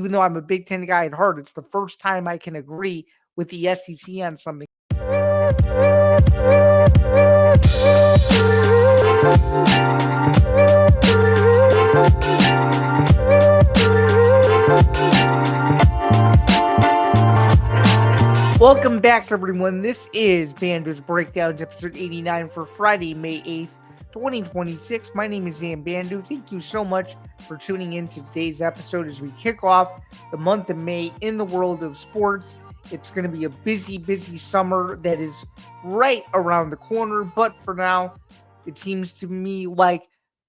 even though I'm a Big Ten guy at heart, it's the first time I can agree with the SEC on something. Welcome back, everyone. This is Bando's Breakdowns, episode 89 for Friday, May 8th, 2026. My name is Zain Bando. Thank you so much for tuning in to today's episode as we kick off the month of May in the world of sports. It's going to be a busy summer that is right around the corner, but for now, it seems to me like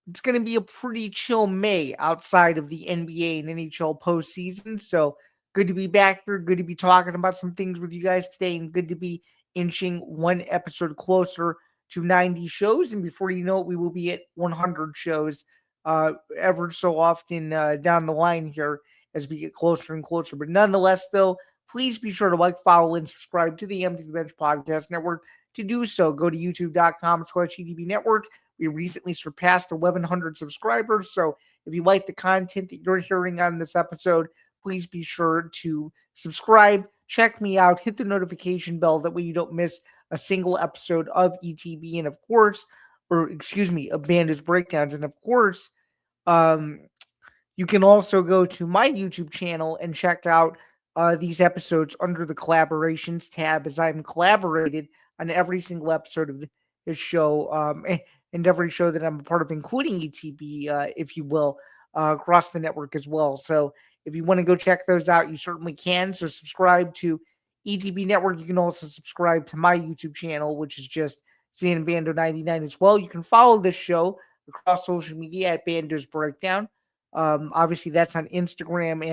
it's going to be a pretty chill May outside of the NBA and NHL postseason. So good to be back here. Good to be talking about some things with you guys today, and good to be inching one episode closer to 90 shows. And before you know it, we will be at 100 shows ever so often down the line here as we get closer and closer. But nonetheless, though, please be sure to like, follow, and subscribe to the Empty the Bench Podcast Network. To do so, go to youtube.com/ETB Network. We recently surpassed 1,100 subscribers. So if you like the content that you're hearing on this episode, please be sure to subscribe, check me out, hit the notification bell. That way you don't miss a single episode of ETB and of Bando's Breakdowns. And of course, you can also go to my YouTube channel and check out these episodes under the collaborations tab, as I'm collaborated on every single episode of this show and every show that I'm a part of, including ETB, if you will, across the network as well. So if you want to go check those out, you certainly can. So subscribe to ETB Network. You can also subscribe to my YouTube channel, which is just Zain Bando 99 as well. You can follow this show across social media at Bando's Breakdown. Obviously, that's on Instagram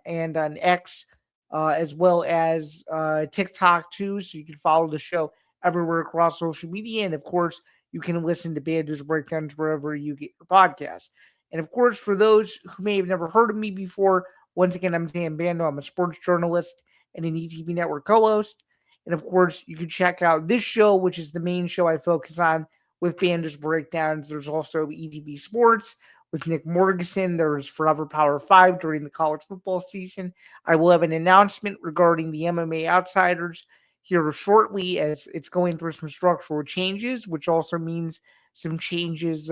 and on X, as well as TikTok too. So you can follow the show everywhere across social media. And of course, you can listen to Bando's Breakdowns wherever you get your podcasts. And of course, for those who may have never heard of me before, once again, I'm Zain Bando. I'm a sports journalist and an ETB Network co-host. And of course, you can check out this show, which is the main show I focus on with Bando's Breakdowns. There's also ETB Sports with Nick Morgeson. There's Forever Power 5 during the college football season. I will have an announcement regarding the MMA Outsiders here shortly, as it's going through some structural changes, which also means some changes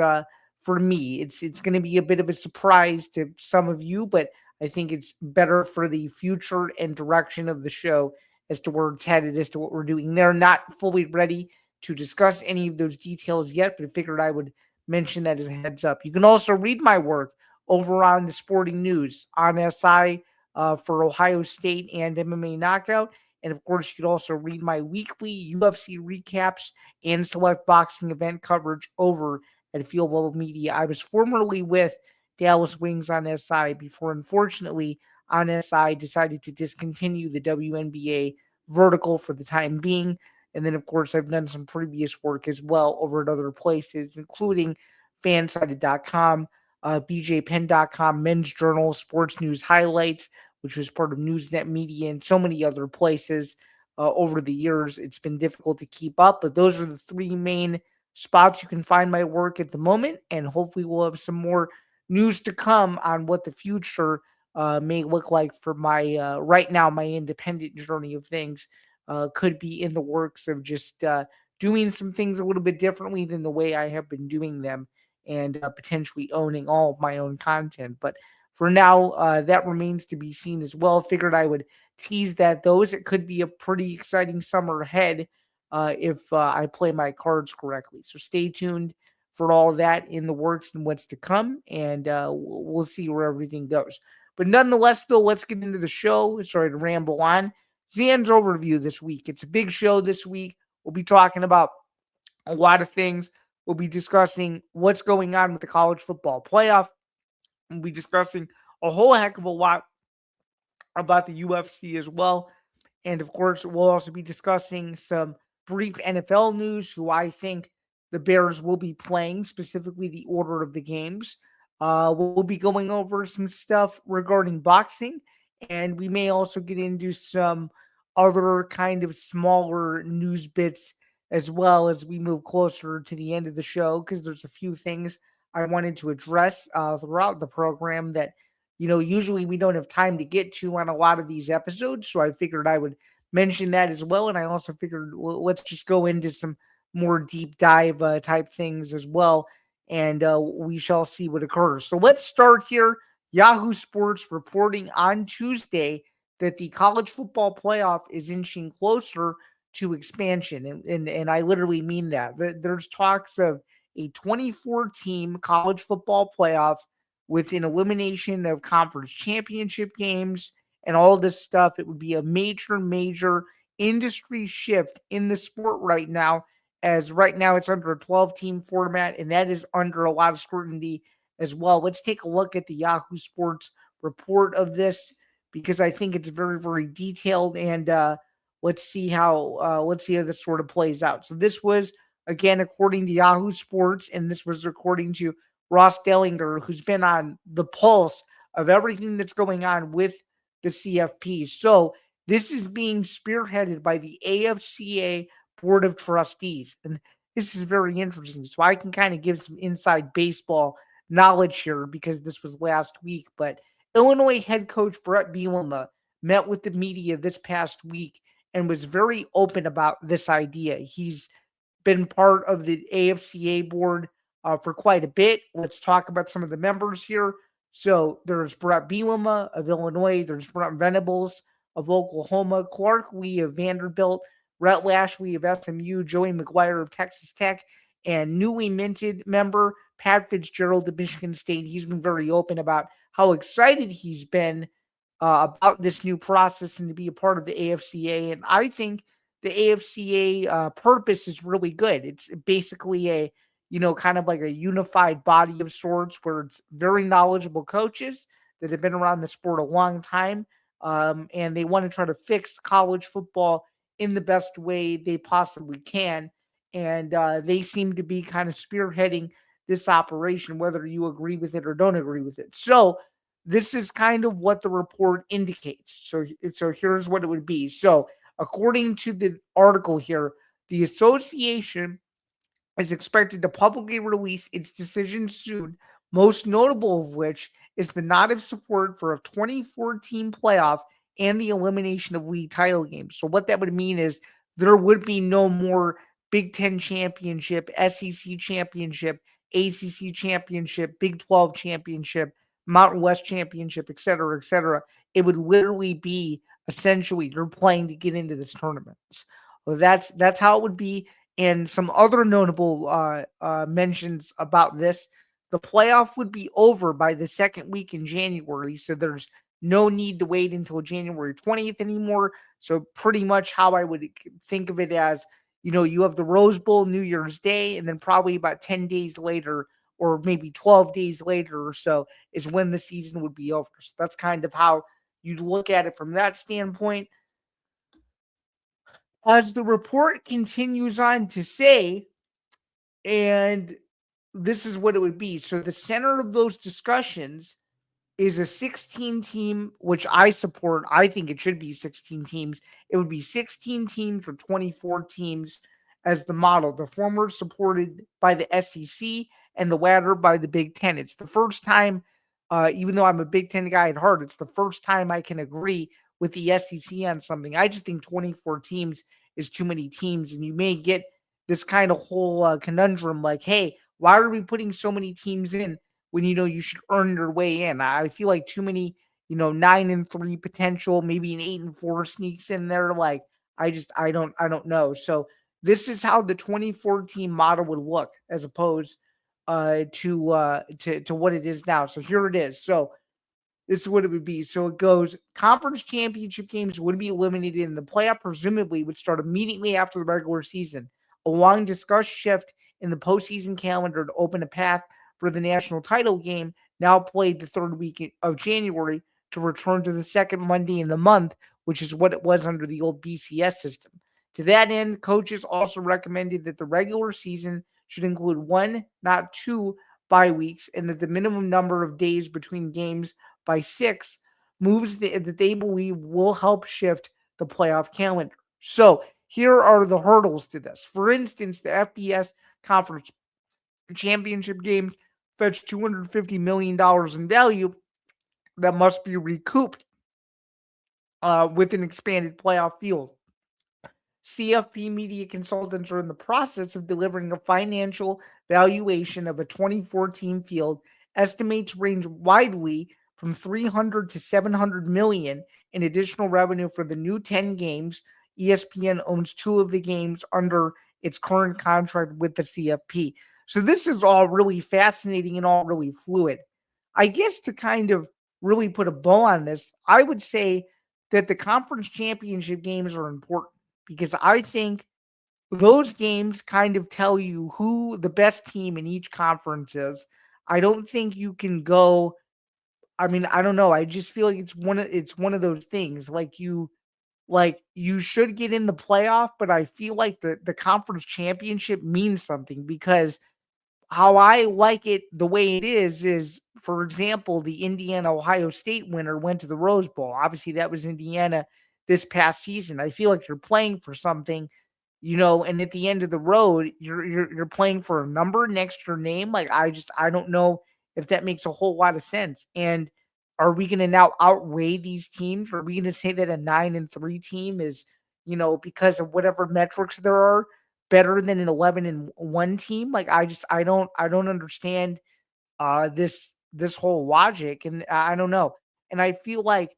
for me. It's going to be a bit of a surprise to some of you, but I think it's better for the future and direction of the show as to where it's headed, as to what we're doing. They're not fully ready to discuss any of those details yet, but I figured I would mention that as a heads up. You can also read my work over on the Sporting News on SI for Ohio State and MMA Knockout. And of course, you can also read my weekly UFC recaps and select boxing event coverage over at Field Level Media. I was formerly with Dallas Wings on SI before, unfortunately, on SI decided to discontinue the WNBA vertical for the time being. And then, of course, I've done some previous work as well over at other places, including fansided.com, bjpenn.com, Men's Journal, Sports News Highlights, which was part of Newsnet Media, and so many other places over the years. It's been difficult to keep up, but those are the three main spots you can find my work at the moment, and hopefully we'll have some more news to come on what the future may look like for my right now, my independent journey of things. Could be in the works of just doing some things a little bit differently than the way I have been doing them, and potentially owning all of my own content. But for now, that remains to be seen as well. Figured I would tease that it could be a pretty exciting summer ahead if I play my cards correctly. So stay tuned for all of that in the works and what's to come, and we'll see where everything goes. But nonetheless, though, let's get into the show. Sorry to ramble on. Zain's overview this week. It's a big show this week. We'll be talking about a lot of things. We'll be discussing what's going on with the college football playoff. We'll be discussing a whole heck of a lot about the UFC as well. And of course, we'll also be discussing some brief NFL news, who I think the Bears will be playing, specifically the order of the games. We'll be going over some stuff regarding boxing, and we may also get into some other kind of smaller news bits as well as we move closer to the end of the show, because there's a few things I wanted to address throughout the program that usually we don't have time to get to on a lot of these episodes. So I figured I would mention that as well. And I also figured, well, let's just go into some more deep dive type things as well. And we shall see what occurs. So let's start here. Yahoo Sports reporting on Tuesday that the college football playoff is inching closer to expansion. And I literally mean that. There's talks of a 24-team college football playoff with an elimination of conference championship games and all this stuff. It would be a major, major industry shift in the sport right now, as right now it's under a 12-team format, and that is under a lot of scrutiny as well. Let's take a look at the Yahoo Sports report of this, because I think it's very, very detailed, and let's see how this sort of plays out. So this was, again, according to Yahoo Sports, and this was according to Ross Dellinger, who's been on the pulse of everything that's going on with the CFP. So this is being spearheaded by the AFCA Board of Trustees. And this is very interesting. So I can kind of give some inside baseball knowledge here because this was last week. But Illinois head coach Brett Bielema met with the media this past week and was very open about this idea. He's been part of the AFCA board for quite a bit. Let's talk about some of the members here. So there's Brett Bielema of Illinois. There's Brent Venables of Oklahoma, Clark Lee of Vanderbilt, Rhett Lashley of SMU, Joey McGuire of Texas Tech, and newly minted member Pat Fitzgerald of Michigan State. He's been very open about how excited he's been about this new process and to be a part of the AFCA. And I think the AFCA purpose is really good. It's basically a, kind of like a unified body of sorts where it's very knowledgeable coaches that have been around the sport a long time. And they want to try to fix college football in the best way they possibly can. And they seem to be kind of spearheading this operation, whether you agree with it or don't agree with it. So this is kind of what the report indicates. So here's what it would be. So according to the article here, the association is expected to publicly release its decision soon, most notable of which is the nod of support for a 2014 playoff and the elimination of league title games. So what that would mean is there would be no more Big Ten championship, SEC championship, ACC championship, Big 12 championship, Mountain West championship, et cetera, et cetera. It would literally be essentially you're playing to get into this tournament. Well, that's how it would be. And some other notable mentions about this: the playoff would be over by the second week in January, so there's no need to wait until January 20th anymore. So pretty much how I would think of it as, you have the Rose Bowl New Year's Day, and then probably about 10 days later, or maybe 12 days later or so, is when the season would be over. So that's kind of how you'd look at it from that standpoint. As the report continues on to say, and this is what it would be. So the center of those discussions is a 16-team, which I support. I think it should be 16 teams. It would be 16 teams or 24 teams as the model. The former supported by the SEC and the latter by the Big Ten. It's the first time, even though I'm a Big Ten guy at heart, it's the first time I can agree with the SEC on something. I just think 24 teams is too many teams, and you may get this kind of whole conundrum like, hey, why are we putting so many teams in when you should earn your way in? I feel like too many, 9-3 potential, maybe an 8-4 sneaks in there. Like, I don't know. So this is how the 2014 model would look as opposed to what it is now. So here it is. So this is what it would be. So it goes, conference championship games would be eliminated, and the playoff presumably would start immediately after the regular season. A long discussed shift in the postseason calendar to open a path for the national title game, now played the third week of January, to return to the second Monday in the month, which is what it was under the old BCS system. To that end, coaches also recommended that the regular season should include 1, not 2, bye weeks, and that the minimum number of days between games by 6, moves that they believe will help shift the playoff calendar. So here are the hurdles to this. For instance, the FBS conference championship games fetch $250 million in value, that must be recouped with an expanded playoff field. CFP media consultants are in the process of delivering a financial valuation of a 2014 field, estimates range widely from 300 to 700 million in additional revenue for the new 10 games. ESPN owns 2 of the games under its current contract with the CFP. So this is all really fascinating and all really fluid. I guess to kind of really put a bow on this, I would say that the conference championship games are important because I think those games kind of tell you who the best team in each conference is. I don't think you can go. I mean, I don't know. I just feel like it's one of those things. Like you should get in the playoff, but I feel like the conference championship means something because how I like it the way it is, for example, the Indiana Ohio State winner went to the Rose Bowl. Obviously, that was Indiana this past season. I feel like you're playing for something, and at the end of the road, you're playing for a number next to your name. Like I don't know if that makes a whole lot of sense. And are we going to now outweigh these teams? Are we going to say that a 9-3 team is, because of whatever metrics there are, better than an 11-1 team? Like I don't understand this whole logic, and I don't know. And I feel like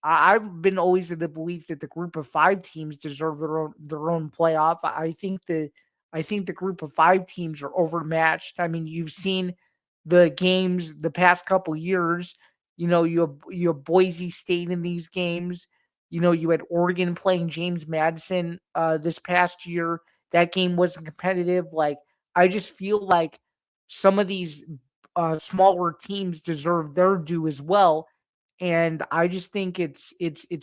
I've been always of the belief that the group of 5 teams deserve their own playoff. I think the group of 5 teams are overmatched. I mean, you've seen the games the past couple years. You have Boise State in these games. You had Oregon playing James Madison this past year. That game wasn't competitive. Like I just feel like some of these smaller teams deserve their due as well, and I just think it's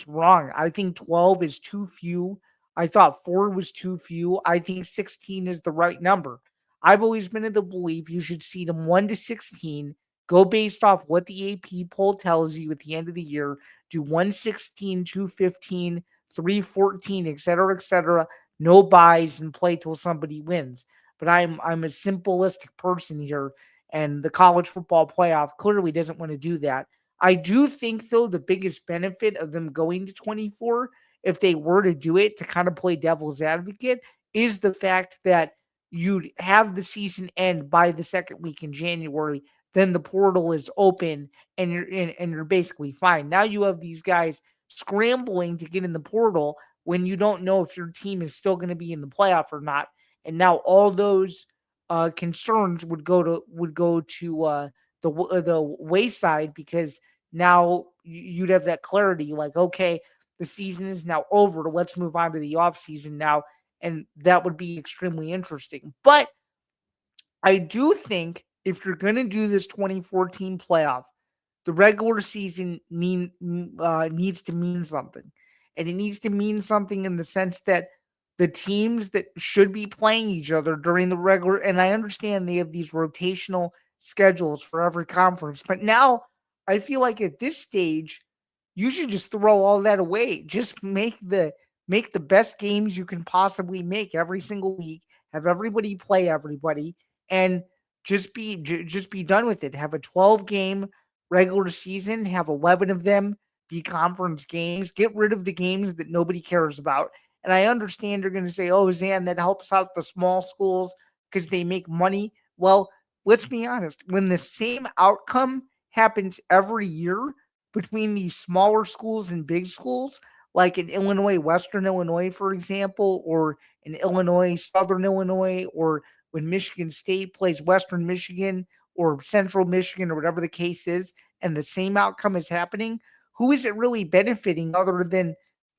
wrong. I think 12 is too few. I thought 4 was too few. I think 16 is the right number. I've always been of the belief you should seed them 1 to 16, go based off what the AP poll tells you at the end of the year, do 116, 215, 314, et cetera, no buys and play till somebody wins. But I'm a simplistic person here, and the college football playoff clearly doesn't want to do that. I do think, though, the biggest benefit of them going to 24, if they were to do it to kind of play devil's advocate, is the fact that you'd have the season end by the second week in January. Then the portal is open, and you're basically fine. Now you have these guys scrambling to get in the portal when you don't know if your team is still going to be in the playoff or not. And now all those concerns would go to the wayside because now you'd have that clarity. Like, okay, the season is now over. Let's move on to the off season now, and that would be extremely interesting. But I do think if you're going to do this 2014 playoff, the regular season needs to mean something. And it needs to mean something in the sense that the teams that should be playing each other during the regular, and I understand they have these rotational schedules for every conference, but now I feel like at this stage, you should just throw all that away. Just make the best games you can possibly make every single week. Have everybody play everybody, and just be done with it. Have a 12 game regular season. Have 11 of them be conference games. Get rid of the games that nobody cares about. And I understand you're going to say, "Oh, Zan, that helps out the small schools because they make money." Well, let's be honest. When the same outcome happens every year between these smaller schools and big schools, like in Illinois, Western Illinois, for example, or in Illinois, Southern Illinois, or when Michigan State plays Western Michigan or Central Michigan or whatever the case is, and the same outcome is happening, who is it really benefiting other than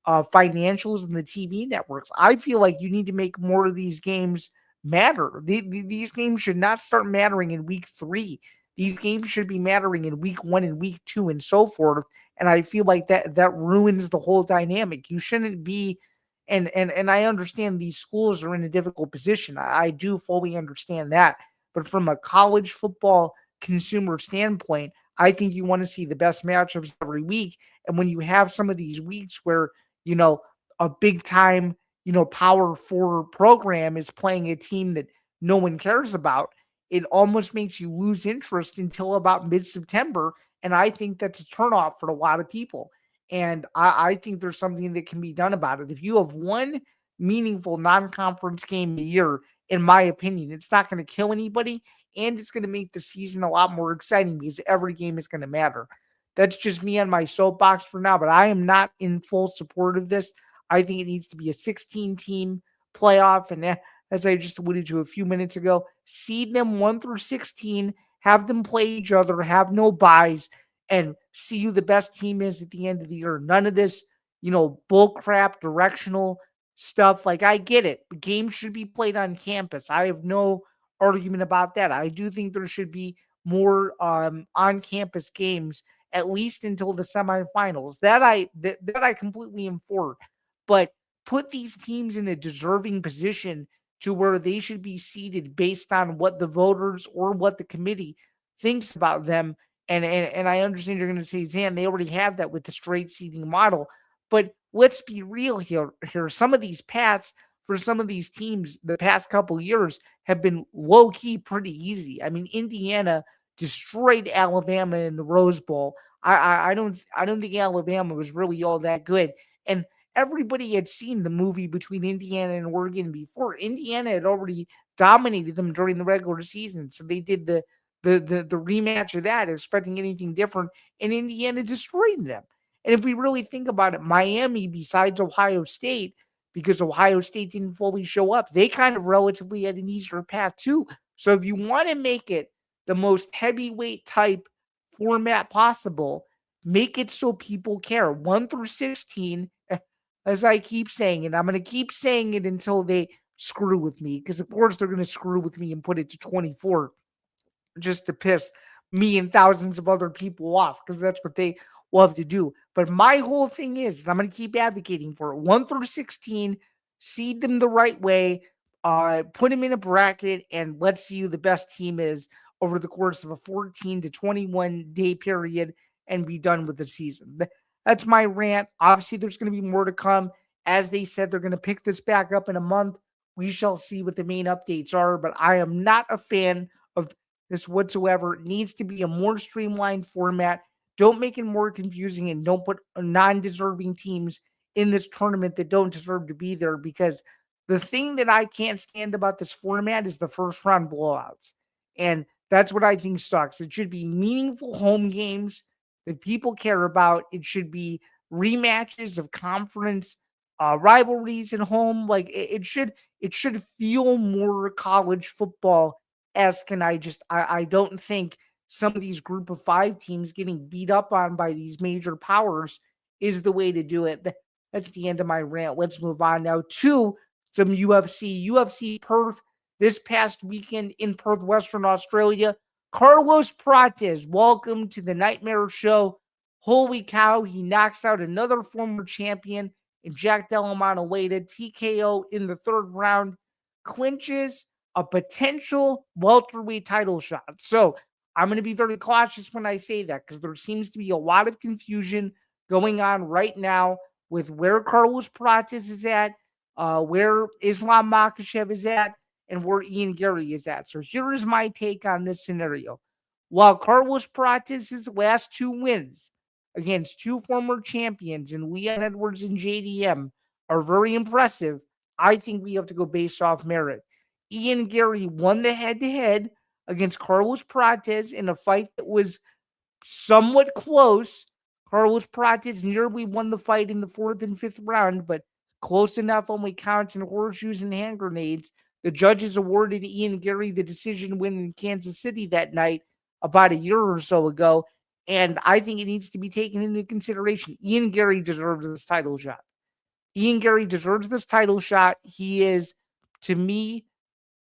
financials and the TV networks? I feel like you need to make more of these games matter. These games should not start mattering in week 3. These games should be mattering in week 1 and week 2 and so forth. And I feel like that ruins the whole dynamic. You shouldn't be, and I understand these schools are in a difficult position. I do fully understand that. But from a college football consumer standpoint, I think you want to see the best matchups every week. And when you have some of these weeks where, a big time, power 4 program is playing a team that no one cares about, it almost makes you lose interest until about mid-September. And I think that's a turnoff for a lot of people. And I think there's something that can be done about it. If you have one meaningful non-conference game a year, in my opinion, it's not going to kill anybody, and it's going to make the season a lot more exciting because every game is going to matter. That's just me on my soapbox for now, but I am not in full support of this. I think it needs to be a 16-team playoff, and as I just alluded to a few minutes ago, seed them 1 through 16, have them play each other, have no buys, and see who the best team is at the end of the year. None of this, bull crap, directional stuff. Like, I get it. The game should be played on campus. I have no argument about that. I do think there should be more on-campus games, at least until the semifinals. That I completely am for. But put these teams in a deserving position to where they should be seated based on what the voters or what the committee thinks about them. And I understand you're going to say, Zan, they already have that with the straight seeding model. But let's be real here. Some of these paths for some of these teams the past couple years have been low-key pretty easy. I mean, Indiana destroyed Alabama in the Rose Bowl. I don't think Alabama was really all that good. And everybody had seen the movie between Indiana and Oregon before. Indiana had already dominated them during the regular season, so they did the rematch of that, expecting anything different, and Indiana destroyed them. And if we really think about it, Miami, besides Ohio State, because Ohio State didn't fully show up, they kind of relatively had an easier path too. So if you want to make it the most heavyweight type format possible, make it so people care. 1 through 16, as I keep saying, and I'm going to keep saying it until they screw with me, because of course they're going to screw with me and put it to 24 just to piss me and thousands of other people off, because that's what they love to do. But my whole thing is, I'm going to keep advocating for it. 1 through 16, seed them the right way, put them in a bracket, and let's see who the best team is over the course of a 14 to 21 day period and be done with the season. That's my rant. Obviously, there's going to be more to come. As they said, they're going to pick this back up in a month. We shall see what the main updates are, but I am not a fan of this whatsoever. It needs to be a more streamlined format. Don't make it more confusing, and don't put non-deserving teams in this tournament that don't deserve to be there, because the thing that I can't stand about this format is the first round blowouts. And that's what I think sucks. It should be meaningful home games that people care about. It should be rematches of conference rivalries at home. Like it should feel more college football esque. And I don't think some of these group of 5 teams getting beat up on by these major powers is the way to do it. That's the end of my rant. Let's move on now to some UFC Perth this past weekend in Perth, Western Australia. Carlos Prates, welcome to the Nightmare Show. Holy cow, he knocks out another former champion in Jack Della Maddalena, TKO in the 3rd round, clinches a potential welterweight title shot. So I'm going to be very cautious when I say that, because there seems to be a lot of confusion going on right now with where Carlos Prates is at, where Islam Makhachev is at, and where Ian Gary is at. So here is my take on this scenario. While Carlos Prates' last 2 wins against 2 former champions in Leon Edwards and JDM are very impressive, I think we have to go based off merit. Ian Gary won the head-to-head against Carlos Prates in a fight that was somewhat close. Carlos Prates nearly won the fight in the 4th and 5th round, but close enough only counts in horseshoes and hand grenades. The judges awarded Ian Gary the decision win in Kansas City that night about a year or so ago, and I think it needs to be taken into consideration. Ian Gary deserves this title shot. Ian Gary deserves this title shot. He is, to me,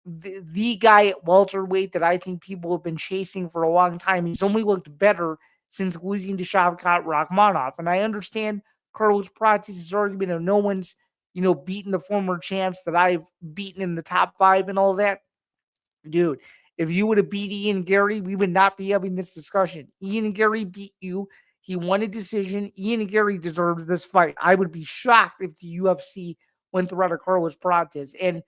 the guy at welterweight that I think people have been chasing for a long time. He's only looked better since losing to Shavkat Rakhmonov. And I understand Carlos Prates' argument of no one's, beaten the former champs that I've beaten in the top 5 and all that. Dude, if you would have beat Ian Gary, we would not be having this discussion. Ian Gary beat you. He won a decision. Ian Gary deserves this fight. I would be shocked if the UFC went the route of Carlos Prates. And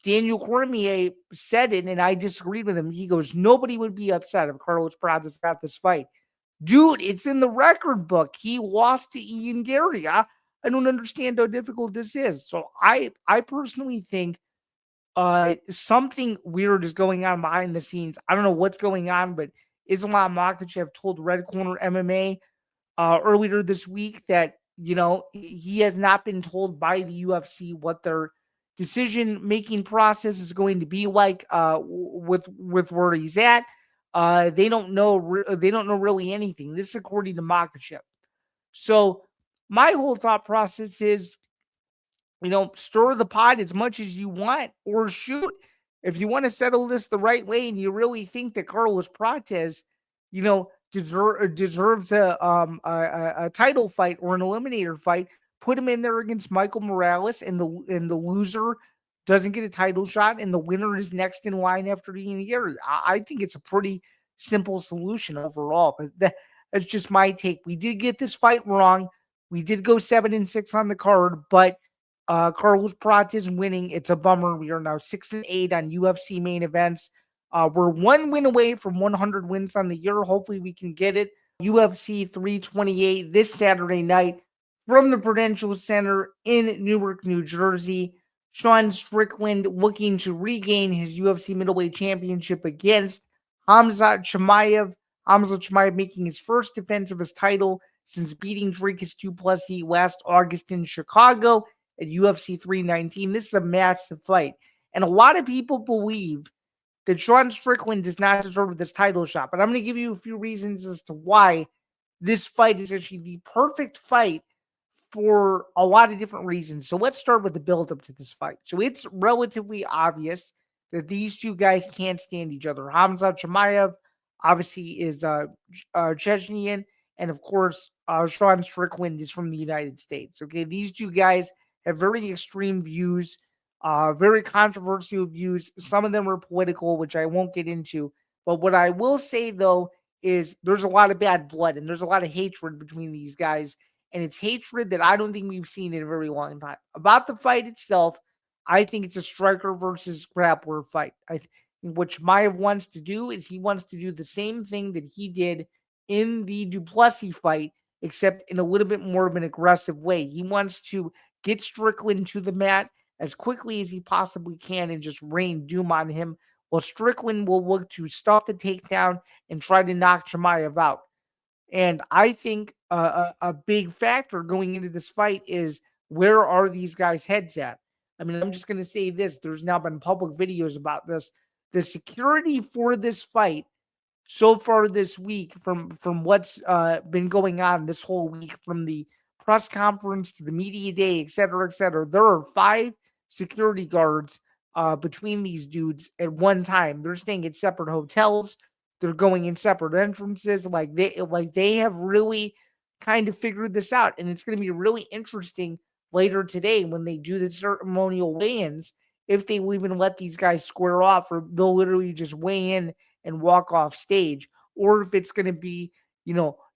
Daniel Cormier said it, and I disagreed with him. He goes, nobody would be upset if Carlos Prates got this fight. Dude, it's in the record book. He lost to Ian Gary. I don't understand how difficult this is. So I personally think something weird is going on behind the scenes. I don't know what's going on, but Islam Makhachev told Red Corner MMA earlier this week that he has not been told by the UFC what their decision making process is going to be like with where he's at. They don't know. They don't know really anything. This is according to Makhachev. So my whole thought process is, stir the pot as much as you want, or shoot, if you want to settle this the right way and you really think that Carlos Prates, deserves a title fight or an eliminator fight, put him in there against Michael Morales, and the loser doesn't get a title shot, and the winner is next in line after Ian Gary. I think it's a pretty simple solution overall, but that's just my take. We did get this fight wrong. We did go 7-6 on the card, but Carlos Prates is winning. It's a bummer. We are now 6-8 on UFC main events. We're 1 win away from 100 wins on the year. Hopefully we can get it. UFC 328 this Saturday night from the Prudential Center in Newark, New Jersey. Sean Strickland looking to regain his UFC middleweight championship against Khamzat Chimaev. Khamzat Chimaev making his first defense of his title since beating Dricus Du Plessis last August in Chicago at UFC 319. This is a massive fight. And a lot of people believe that Sean Strickland does not deserve this title shot. But I'm going to give you a few reasons as to why this fight is actually the perfect fight for a lot of different reasons. So let's start with the build-up to this fight. So it's relatively obvious that these two guys can't stand each other. Khamzat Chimaev obviously is Chechnyan, and of course, Sean Strickland is from the United States. Okay, these two guys have very extreme views, very controversial views. Some of them are political, which I won't get into. But what I will say, though, is there's a lot of bad blood and there's a lot of hatred between these guys. And it's hatred that I don't think we've seen in a very long time. About the fight itself, I think it's a striker versus grappler fight. I think what Chimaev wants to do is he wants to do the same thing that he did in the Du Plessis fight, except in a little bit more of an aggressive way. He wants to get Strickland to the mat as quickly as he possibly can and just rain doom on him, while Strickland will look to stuff the takedown and try to knock Chimaev out. And I think a big factor going into this fight is, where are these guys' heads at? I mean, I'm just going to say this. There's now been public videos about this. The security for this fight so far this week, from what's been going on this whole week, from the press conference to the media day, et cetera, there are 5 security guards between these dudes at one time. They're staying at separate hotels. They're going in separate entrances. Like they have really kind of figured this out. And it's going to be really interesting later today when they do the ceremonial weigh-ins, if they will even let these guys square off, or they'll literally just weigh in and walk off stage, or if it's going to be,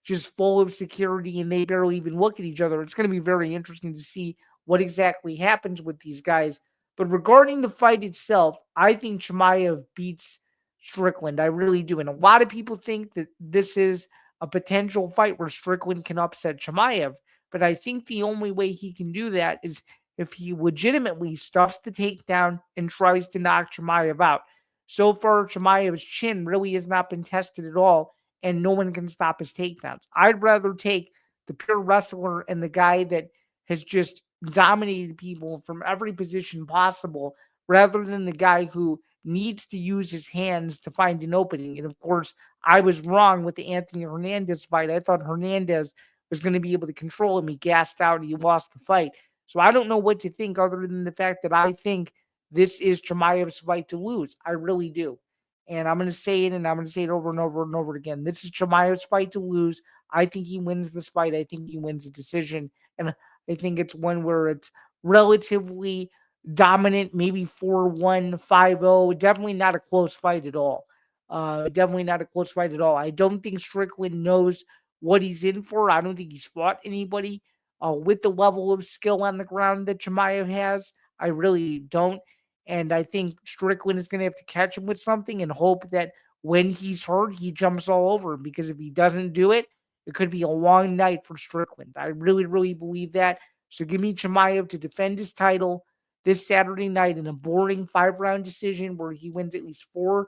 just full of security and they barely even look at each other. It's going to be very interesting to see what exactly happens with these guys. But regarding the fight itself, I think Chimaev beats Strickland. I really do. And a lot of people think that this is a potential fight where Strickland can upset Chimaev. But I think the only way he can do that is if he legitimately stuffs the takedown and tries to knock Chimaev out. So far, Chimaev's chin really has not been tested at all, and no one can stop his takedowns. I'd rather take the pure wrestler and the guy that has just dominated people from every position possible, rather than the guy who needs to use his hands to find an opening. And of course, I was wrong with the Anthony Hernandez fight. I thought Hernandez was going to be able to control him. He gassed out and he lost the fight. So I don't know what to think, other than the fact that I think this is Chimaev's fight to lose. I really do. And I'm going to say it, and I'm going to say it over and over and over again. This is Chimaev's fight to lose. I think he wins this fight. I think he wins a decision. And I think it's one where it's relatively dominant, maybe 4-1, 5-0. Definitely not a close fight at all. Definitely not a close fight at all. I don't think Strickland knows what he's in for. I don't think he's fought anybody with the level of skill on the ground that Chimaev has. I really don't. And I think Strickland is going to have to catch him with something and hope that when he's hurt, he jumps all over him. Because if he doesn't do it, it could be a long night for Strickland. I really, really believe that. So give me Chimaev to defend his title this Saturday night in a boring 5-round decision where he wins at least 4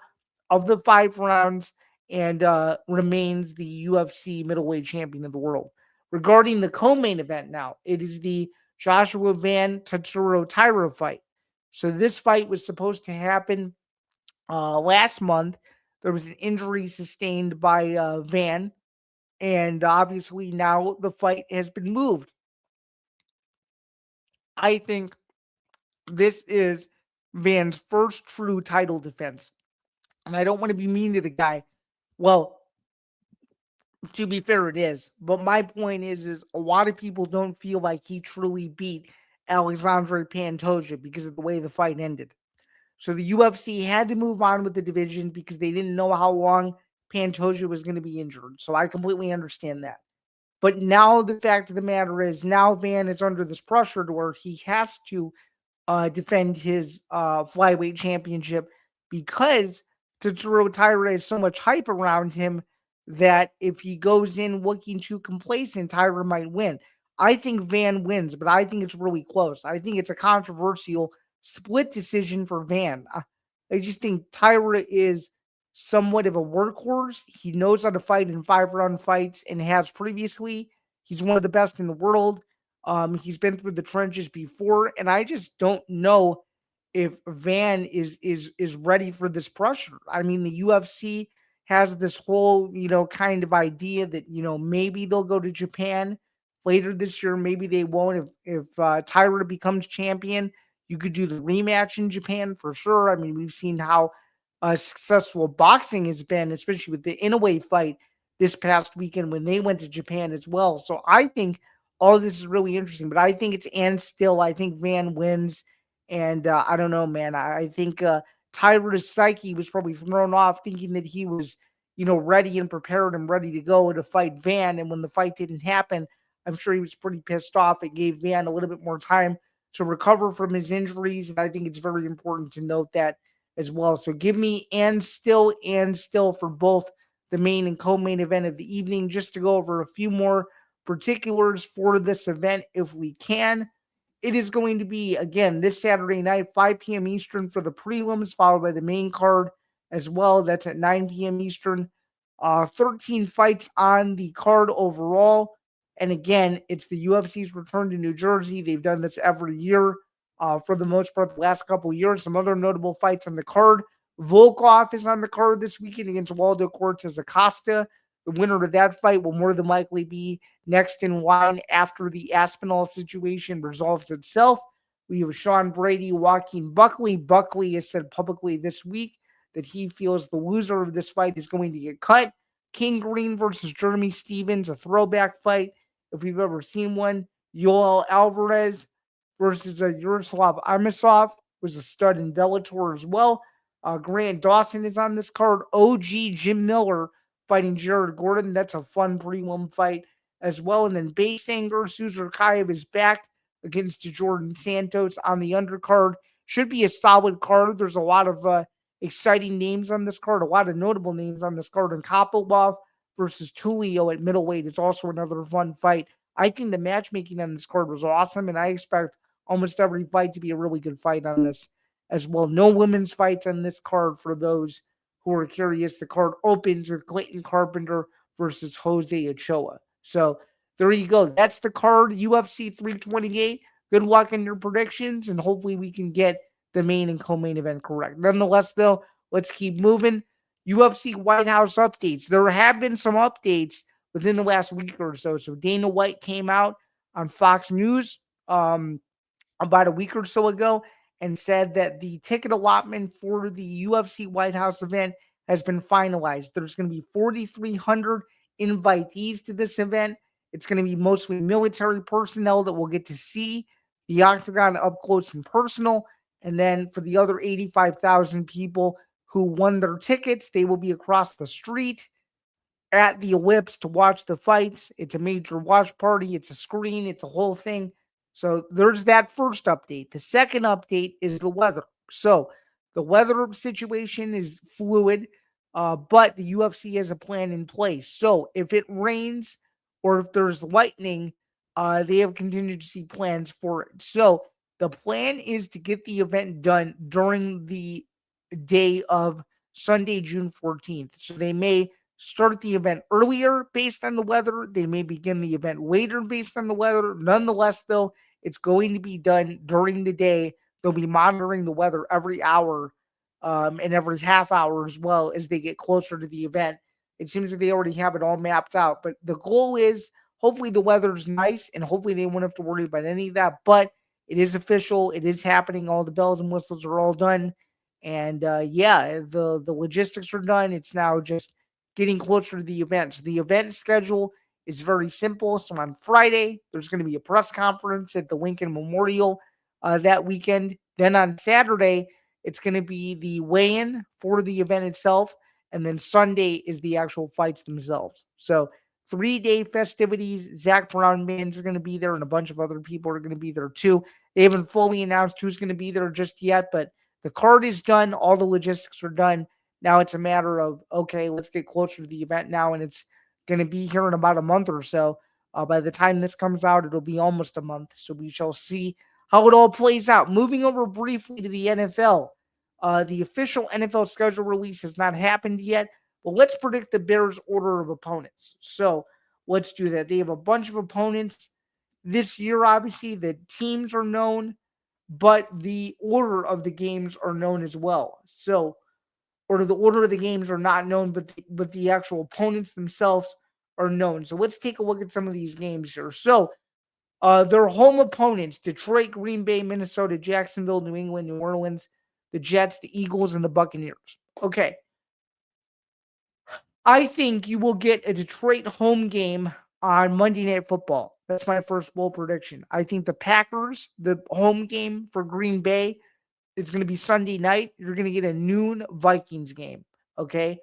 of the 5 rounds and remains the UFC middleweight champion of the world. Regarding the co-main event now, it is the Joshua Van Tatsuro Taira fight. So this fight was supposed to happen last month. There was an injury sustained by Van, and obviously now the fight has been moved. I think this is Van's first true title defense. And I don't want to be mean to the guy. Well, to be fair, it is. But my point is a lot of people don't feel like he truly beat Alexandre Pantoja because of the way the fight ended. So the UFC had to move on with the division because they didn't know how long Pantoja was going to be injured. So I completely understand that. But now the fact of the matter is now Van is under this pressure to where he has to defend his flyweight championship because Tatsuro Taira has so much hype around him that if he goes in looking too complacent, Taira might win. I think Van wins, but I think it's really close. I think it's a controversial split decision for Van. I just think Taira is somewhat of a workhorse. He knows how to fight in 5-round fights and has previously. He's one of the best in the world. He's been through the trenches before, and I just don't know if Van is ready for this pressure. I mean, the UFC has this whole, kind of idea that, maybe they'll go to Japan later this year. Maybe they won't. If Taira becomes champion, you could do the rematch in Japan for sure. I mean, we've seen how successful boxing has been, especially with the Inoue fight this past weekend when they went to Japan as well. So I think all of this is really interesting, but I think it's and still. I think Van wins, and I don't know, man. I think Taira's psyche was probably thrown off, thinking that he was, ready and prepared and ready to go to fight Van, and when the fight didn't happen, I'm sure he was pretty pissed off. It gave Van a little bit more time to recover from his injuries, and I think it's very important to note that as well. So give me and still for both the main and co-main event of the evening, just to go over a few more particulars for this event if we can. It is going to be, again, this Saturday night, 5 p.m. Eastern for the prelims, followed by the main card as well. That's at 9 p.m. Eastern. 13 fights on the card overall. And again, it's the UFC's return to New Jersey. They've done this every year for the most part the last couple of years. Some other notable fights on the card. Volkov is on the card this weekend against Waldo Cortez Acosta. The winner of that fight will more than likely be next in line after the Aspinall situation resolves itself. We have Sean Brady, Joaquin Buckley. Buckley has said publicly this week that he feels the loser of this fight is going to get cut. King Green versus Jeremy Stevens, a throwback fight, if we've ever seen one. Yoel Alvarez versus Yaroslav Amosov was a stud in Bellator as well. Grant Dawson is on this card. OG Jim Miller fighting Jared Gordon. That's a fun prelim fight as well. And then Baysanger Suzurkayev is back against Jordan Santos on the undercard. Should be a solid card. There's a lot of exciting names on this card, a lot of notable names on this card. And Kopylov versus Tulio at middleweight is also another fun fight. I think the matchmaking on this card was awesome, and I expect almost every fight to be a really good fight on this as well. No women's fights on this card for those who are curious. The card opens with Clayton Carpenter versus Jose Ochoa. So there you go. That's the card, UFC 328. Good luck in your predictions, and hopefully we can get the main and co-main event correct. Nonetheless, though, let's keep moving. UFC White House updates. There have been some updates within the last week or so. So Dana White came out on Fox News about a week or so ago and said that the ticket allotment for the UFC White House event has been finalized. There's going to be 4,300 invitees to this event. It's going to be mostly military personnel that will get to see the Octagon up close and personal. And then for the other 85,000 people who won their tickets, they will be across the street at the Ellipse to watch the fights. It's a major watch party. It's a screen. It's a whole thing. So there's that first update. The second update is the weather. So the weather situation is fluid, but the UFC has a plan in place. So if it rains or if there's lightning, they have contingency plans for it. So the plan is to get the event done during the day of Sunday, June 14th. So they may start the event earlier based on the weather. They may begin the event later based on the weather. Nonetheless, though, it's going to be done during the day. They'll be monitoring the weather every hour and every half hour as well as they get closer to the event. It seems that they already have it all mapped out. But the goal is hopefully the weather's nice and hopefully they won't have to worry about any of that. But it is official. It is happening. All the bells and whistles are all done. And the logistics are done. It's now just getting closer to the event. So the event schedule is very simple. So on Friday, there's going to be a press conference at the Lincoln Memorial that weekend. Then on Saturday, it's going to be the weigh-in for the event itself. And then Sunday is the actual fights themselves. So 3-day festivities. Zach Brown Band's going to be there, and a bunch of other people are going to be there too. They haven't fully announced who's going to be there just yet, but the card is done. All the logistics are done. Now it's a matter of, okay, let's get closer to the event now, and it's going to be here in about a month or so. By the time this comes out, it'll be almost a month, so we shall see how it all plays out. Moving over briefly to the NFL. The official NFL schedule release has not happened yet, but let's predict the Bears' order of opponents. So let's do that. They have a bunch of opponents this year. Obviously, the teams are known, but the order of the games are known as well. So, or the order of the games are not known, but the actual opponents themselves are known. So let's take a look at some of these games here. So their home opponents: Detroit, Green Bay, Minnesota, Jacksonville, New England, New Orleans, the Jets, the Eagles, and the Buccaneers. Okay. I think you will get a Detroit home game on Monday Night Football. That's my first bold prediction. I think the Packers, the home game for Green Bay, it's going to be Sunday night. You're going to get a noon Vikings game. Okay.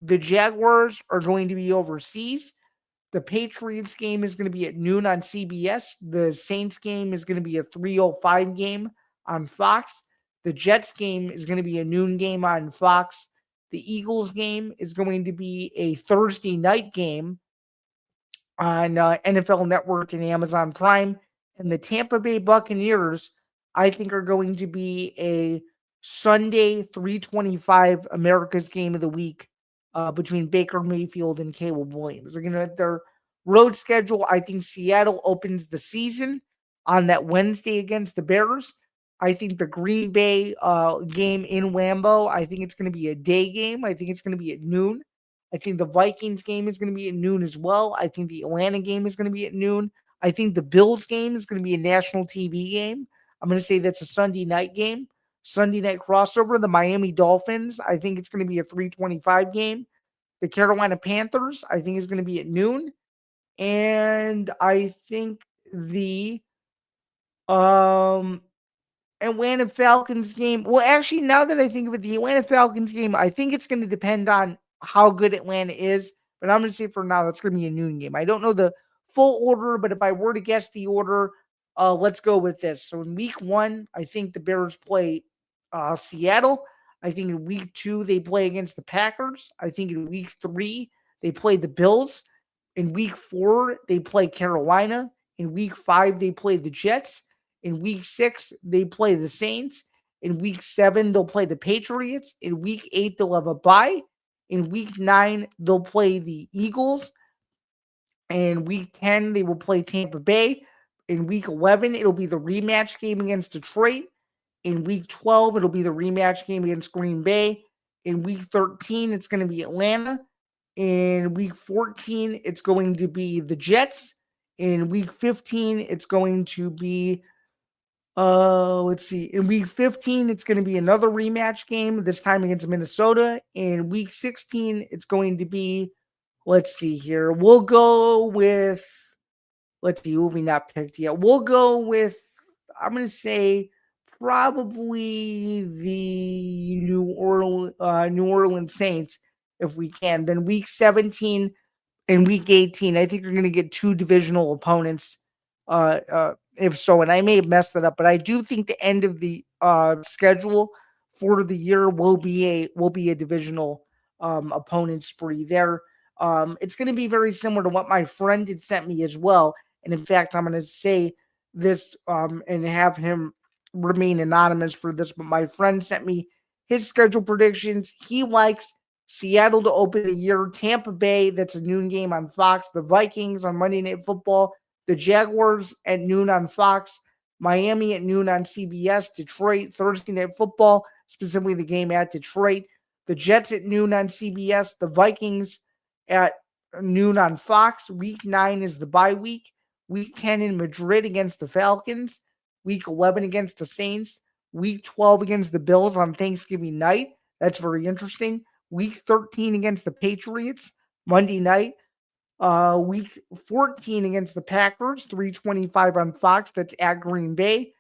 The Jaguars are going to be overseas. The Patriots game is going to be at noon on CBS. The Saints game is going to be a 3:05 game on Fox. The Jets game is going to be a noon game on Fox. The Eagles game is going to be a Thursday night game on NFL Network and Amazon Prime. And the Tampa Bay Buccaneers, I think, are going to be a Sunday 3:25 America's Game of the Week between Baker Mayfield and Caleb Williams. They're going to their road schedule. I think Seattle opens the season on that Wednesday against the Bears. I think the Green Bay game in Lambeau, I think it's going to be a day game. I think it's going to be at noon. I think the Vikings game is going to be at noon as well. I think the Atlanta game is going to be at noon. I think the Bills game is going to be a national TV game. I'm going to say that's a Sunday night game. Sunday night crossover. The Miami Dolphins, I think it's going to be a 3:25 game. The Carolina Panthers, I think is going to be at noon. And I think the Atlanta Falcons game. Well, actually, now that I think of it, the Atlanta Falcons game, I think it's going to depend on how good Atlanta is. But I'm going to say for now, that's going to be a noon game. I don't know the full order, but if I were to guess the order, let's go with this. So in week 1, I think the Bears play Seattle. I think in week 2, they play against the Packers. I think in week 3, they play the Bills. In week 4, they play Carolina. In week 5, they play the Jets. In week 6, they play the Saints. In week 7, they'll play the Patriots. In week 8, they'll have a bye. In week 9, they'll play the Eagles. And week 10, they will play Tampa Bay. In week 11, it'll be the rematch game against Detroit. In week 12, it'll be the rematch game against Green Bay. In week 13, it's going to be Atlanta. In week 14, it's going to be the Jets. In week 15, it's going to be let's see. In week 15, it's going to be another rematch game, this time against Minnesota. In week 16, it's going to be, let's see here. We'll go with, let's see, who have we not picked yet? We'll go with, I'm going to say probably the New Orleans Saints, if we can. Then week 17 and week 18, I think you're going to get 2 divisional opponents. If so, and I may have messed that up, but I do think the end of the schedule for the year will be a divisional opponent spree there. It's going to be very similar to what my friend had sent me as well. And in fact, I'm going to say this and have him remain anonymous for this. But my friend sent me his schedule predictions. He likes Seattle to open the year, Tampa Bay, that's a noon game on Fox, the Vikings on Monday Night Football, the Jaguars at noon on Fox, Miami at noon on CBS, Detroit Thursday Night Football, specifically the game at Detroit, the Jets at noon on CBS, the Vikings at noon on Fox. Week 9 is the bye week. Week 10 in Madrid against the Falcons. Week 11 against the Saints. Week 12 against the Bills on Thanksgiving night. That's very interesting. Week 13 against the Patriots, Monday night. Week 14 against the Packers, 3:25 on Fox. That's at Green Bay.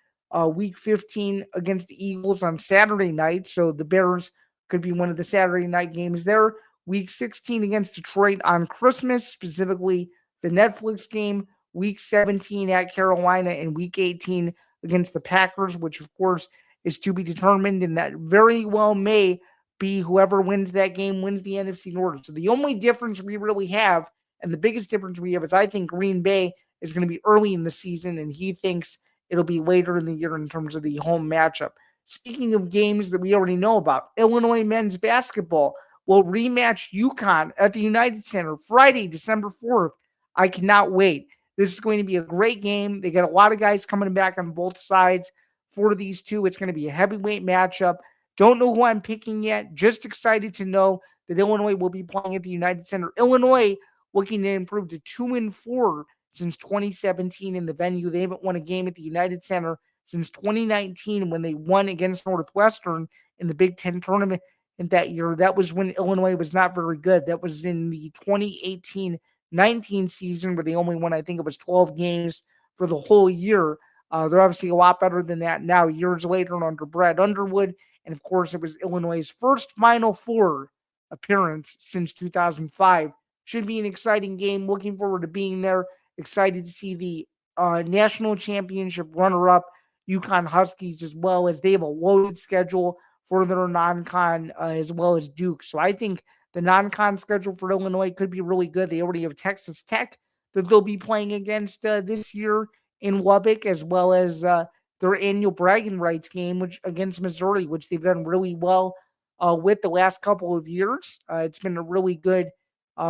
Week 15 against the Eagles on Saturday night. So the Bears could be one of the Saturday night games there. Week 16 against Detroit on Christmas, specifically the Netflix game. Week 17 at Carolina, and Week 18 against the Packers, which of course is to be determined, and that very well may be whoever wins that game wins the NFC North. So the only difference we really have, and the biggest difference we have, is I think Green Bay is going to be early in the season, and he thinks it'll be later in the year in terms of the home matchup. Speaking of games that we already know about, Illinois men's basketball will rematch UConn at the United Center Friday, December 4th. I cannot wait. This is going to be a great game. They got a lot of guys coming back on both sides for these two. It's going to be a heavyweight matchup. Don't know who I'm picking yet. Just excited to know that Illinois will be playing at the United Center. Illinois looking to improve to 2-4 since 2017 in the venue. They haven't won a game at the United Center since 2019 when they won against Northwestern in the Big Ten tournament in that year. That was when Illinois was not very good. That was in the 2018-19 season where they only won, I think it was 12 games for the whole year. They're obviously a lot better than that now, years later under Brad Underwood. And of course, it was Illinois' first Final Four appearance since 2005. Should be an exciting game. Looking forward to being there. Excited to see the national championship runner-up UConn Huskies, as well as they have a loaded schedule for their non-con as well as Duke. So I think the non-con schedule for Illinois could be really good. They already have Texas Tech that they'll be playing against this year in Lubbock, as well as their annual bragging rights game, which against Missouri, which they've done really well with the last couple of years. It's been a really good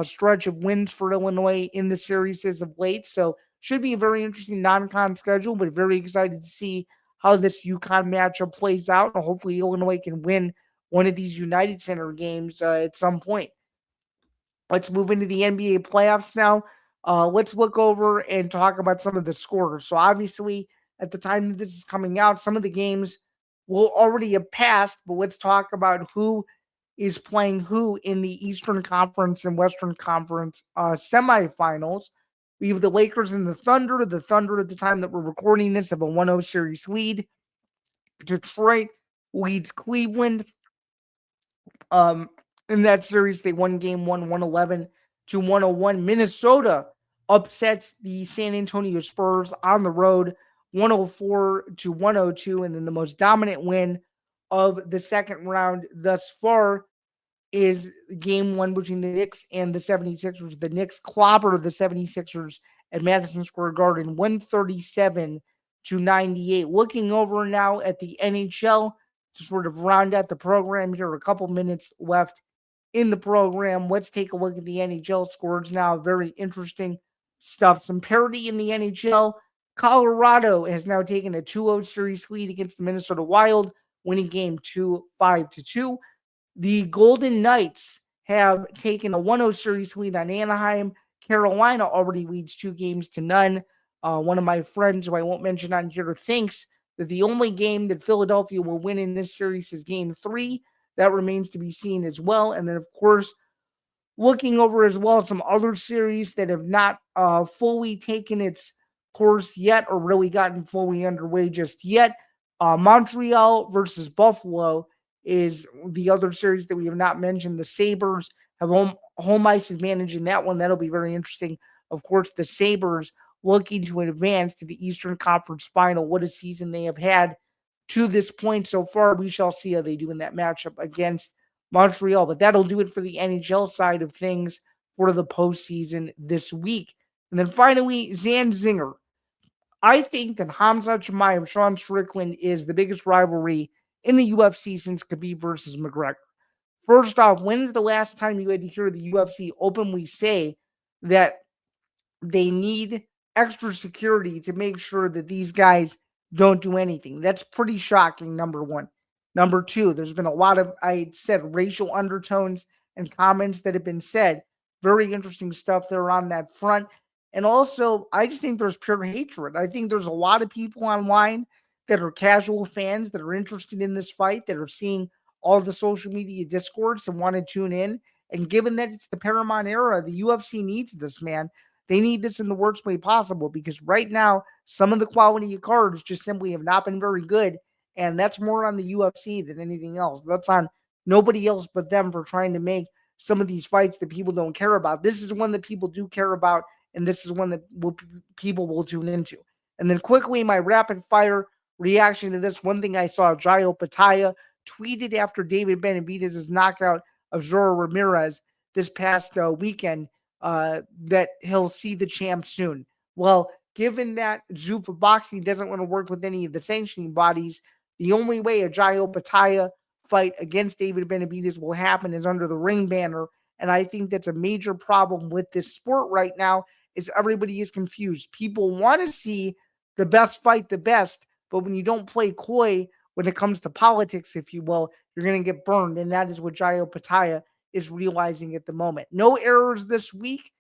stretch of wins for Illinois in the series as of late. So should be a very interesting non-con schedule, but very excited to see how this UConn matchup plays out. And hopefully Illinois can win one of these United Center games at some point. Let's move into the NBA playoffs now. Let's look over and talk about some of the scores. So obviously, at the time that this is coming out, some of the games will already have passed, but let's talk about who is playing who in the Eastern Conference and Western Conference semifinals. We have the Lakers and the Thunder. The Thunder, at the time that we're recording this, have a 1-0 series lead. Detroit leads Cleveland. In that series, they won game 1, 111-101. Minnesota upsets the San Antonio Spurs on the road, 104-102. And then the most dominant win of the second round thus far is game 1 between the Knicks and the 76ers. The Knicks clobbered the 76ers at Madison Square Garden, 137-98. Looking over now at the NHL to sort of round out the program here, a couple minutes left in the program. Let's take a look at the NHL scores now. Very interesting stuff. Some parity in the NHL. Colorado has now taken a 2-0 series lead against the Minnesota Wild, winning game 2, 5-2. The Golden Knights have taken a 1-0 series lead on Anaheim. Carolina already leads 2-0. One of my friends, who I won't mention on here, thinks that the only game that Philadelphia will win in this series is game 3. That remains to be seen as well. And then, of course, looking over as well some other series that have not fully taken its course yet or really gotten fully underway just yet. Montreal versus Buffalo is the other series that we have not mentioned. The Sabres have home ice advantage in that one. That'll be very interesting. Of course, the Sabres looking to advance to the Eastern Conference Final. What a season they have had to this point so far. We shall see how they do in that matchup against Montreal. But that'll do it for the NHL side of things for the postseason this week. And then finally, Zan Zinger. I think that Hamza Chimaev, Sean Strickland is the biggest rivalry in the UFC since Khabib versus McGregor. First off, when's the last time you had to hear the UFC openly say that they need extra security to make sure that these guys don't do anything? That's pretty shocking, number one. Number two, there's been a lot of, I said, racial undertones and comments that have been said. Very interesting stuff there on that front. And also, I just think there's pure hatred. I think there's a lot of people online that are casual fans that are interested in this fight, that are seeing all the social media discords and want to tune in. And given that it's the Paramount era, the UFC needs this, man. They need this in the worst way possible, because right now, some of the quality of cards just simply have not been very good. And that's more on the UFC than anything else. That's on nobody else but them for trying to make some of these fights that people don't care about. This is one that people do care about, and this is one that people will tune into. And then quickly, my rapid fire reaction to this. One thing I saw, Jairo Pataya tweeted after David Benavidez' knockout of Zora Ramirez this past weekend that he'll see the champ soon. Well, given that Zuffa Boxing doesn't want to work with any of the sanctioning bodies, the only way a Jairo Pataya fight against David Benavidez will happen is under the ring banner. And I think that's a major problem with this sport right now, is everybody is confused. People want to see the best fight the best, but when you don't play coy when it comes to politics, if you will, you're going to get burned. And that is what Jairo Pataya is realizing at the moment. No errors this week,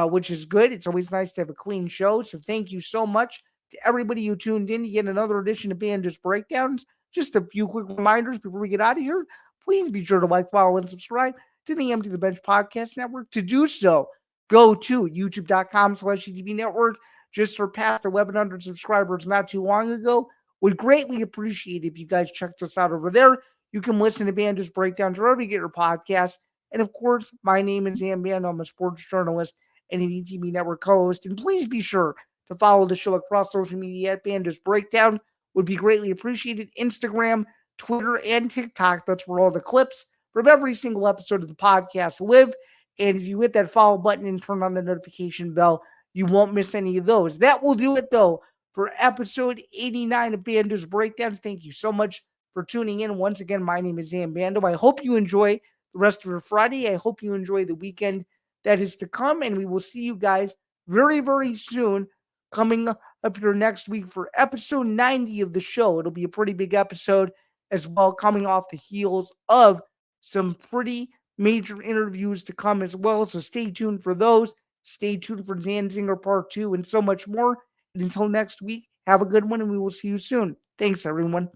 which is good. It's always nice to have a clean show. So thank you so much to everybody who tuned in to get another edition of Bando's Breakdowns. Just a few quick reminders before we get out of here. Please be sure to like, follow, and subscribe to the Empty the Bench Podcast Network. To do so, go to youtube.com/ETB Network. Just surpassed 1,100 subscribers not too long ago. Would greatly appreciate if you guys checked us out over there. You can listen to Bando's Breakdowns wherever you get your podcasts. And of course, my name is Zain Bando. I'm a sports journalist and an ETB Network co-host. And please be sure to follow the show across social media at Bando's Breakdown. Would be greatly appreciated. Instagram, Twitter, and TikTok. That's where all the clips from every single episode of the podcast live. And if you hit that follow button and turn on the notification bell, you won't miss any of those. That will do it, though, for episode 89 of Bando's Breakdowns. Thank you so much for tuning in. Once again, my name is Zain Bando. I hope you enjoy the rest of your Friday. I hope you enjoy the weekend that is to come, and we will see you guys very, very soon coming up here next week for episode 90 of the show. It'll be a pretty big episode as well, coming off the heels of some pretty major interviews to come as well. So stay tuned for those. Stay tuned for Zan Zinger Part 2 and so much more. And until next week, have a good one, and we will see you soon. Thanks, everyone.